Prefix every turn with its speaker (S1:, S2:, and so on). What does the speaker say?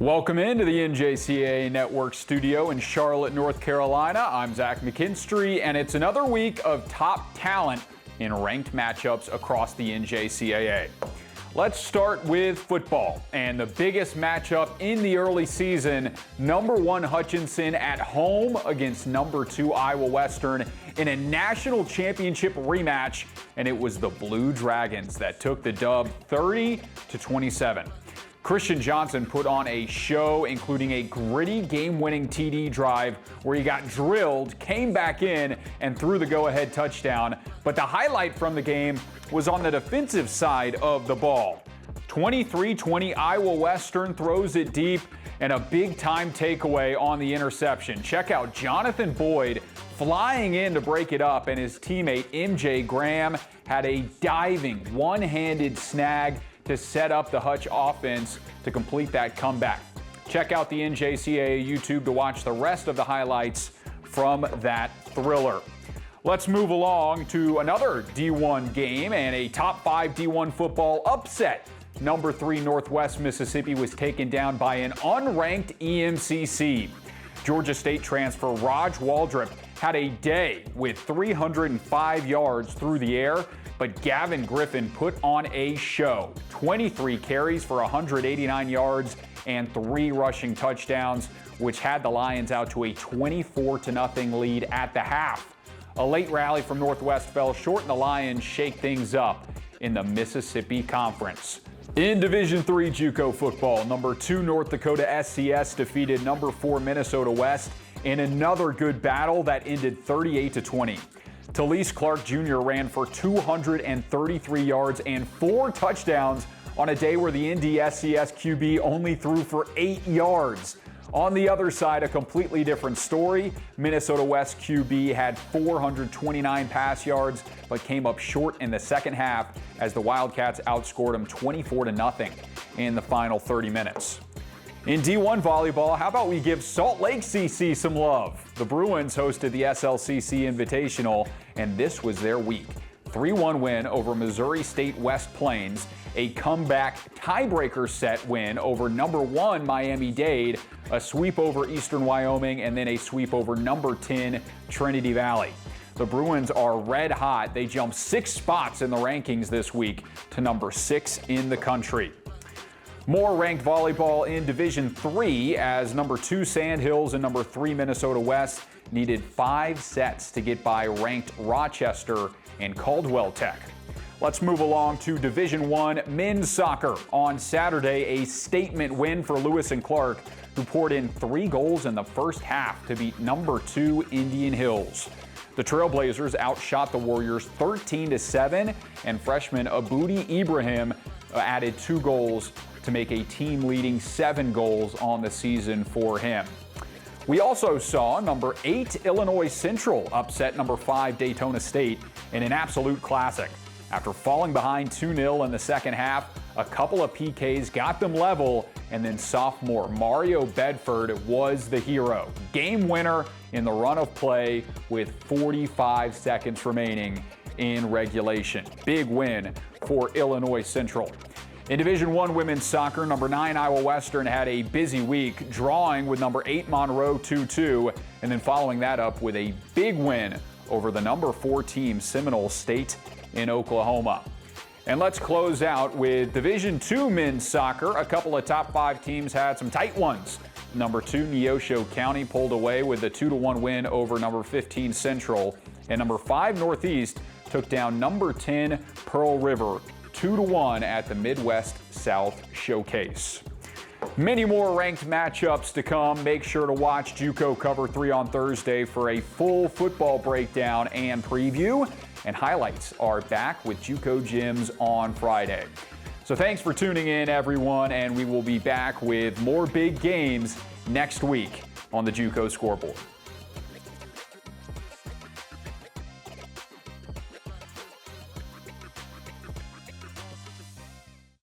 S1: Welcome into the NJCAA Network studio in Charlotte, North Carolina. I'm Zach McKinstry, and it's another week of top talent in ranked matchups across the NJCAA. Let's start with football, and the biggest matchup in the early season, #1 Hutchinson at home against #2 Iowa Western in a national championship rematch, and it was the Blue Dragons that took the dub 30-27. Christian Johnson put on a show, including a gritty game-winning TD drive where he got drilled, came back in, and threw the go-ahead touchdown. But the highlight from the game was on the defensive side of the ball. 23-20 Iowa Western throws it deep, and a big-time takeaway on the interception. Check out Jonathan Boyd flying in to break it up, and his teammate MJ Graham had a diving one-handed snag to set up the Hutch offense to complete that comeback. Check out the NJCAA YouTube to watch the rest of the highlights from that thriller. Let's move along to another D1 game and a top 5 D1 football upset. #3 Northwest Mississippi was taken down by an unranked EMCC. Georgia State transfer Raj Waldrop had a day with 305 yards through the air, but Gavin Griffin put on a show. 23 carries for 189 yards and 3 rushing touchdowns, which had the Lions out to a 24-0 lead at the half. A late rally from Northwest fell short, and the Lions shake things up in the Mississippi Conference. In Division III JUCO football, #2 North Dakota SCS defeated #4 Minnesota West in another good battle that ended 38-20. Talise Clark Jr. ran for 233 yards and 4 touchdowns on a day where the NDSCS QB only threw for 8 yards. On the other side, a completely different story. Minnesota West QB had 429 pass yards, but came up short in the second half as the Wildcats outscored them 24-0 in the final 30 minutes. In D1 volleyball, how about we give Salt Lake CC some love? The Bruins hosted the SLCC Invitational, and this was their week. 3-1 win over Missouri State West Plains, a comeback tiebreaker set win over #1 Miami-Dade, a sweep over Eastern Wyoming, and then a sweep over #10 Trinity Valley. The Bruins are red hot. They jumped 6 spots in the rankings this week to #6 in the country. More ranked volleyball in Division III as #2 Sandhills and #3 Minnesota West needed 5 sets to get by ranked Rochester and Caldwell Tech. Let's move along to Division I men's soccer. On Saturday, a statement win for Lewis and Clark, who poured in 3 goals in the first half to beat #2 Indian Hills. The Trailblazers outshot the Warriors 13-7, and freshman Abudi Ibrahim added 2 goals to make a team-leading 7 goals on the season for him. We also saw #8 Illinois Central upset #5 Daytona State in an absolute classic. After falling behind 2-0 in the second half, a couple of PKs got them level, and then sophomore Mario Bedford was the hero. Game winner in the run of play with 45 seconds remaining in regulation. Big win for Illinois Central. In Division I women's soccer, #9 Iowa Western had a busy week, drawing with #8 Monroe 2-2, and then following that up with a big win over the #4 team Seminole State in Oklahoma. And let's close out with Division II men's soccer. A couple of top 5 teams had some tight ones. #2 Neosho County pulled away with a 2-1 win over #15 Central, and #5 Northeast took down #10 Pearl River 2-1 at the Midwest South Showcase. Many more ranked matchups to come. Make sure to watch JUCO Cover 3 on Thursday for a full football breakdown and preview. And highlights are back with JUCO Gyms on Friday. So thanks for tuning in, everyone, and we will be back with more big games next week on the JUCO Scoreboard.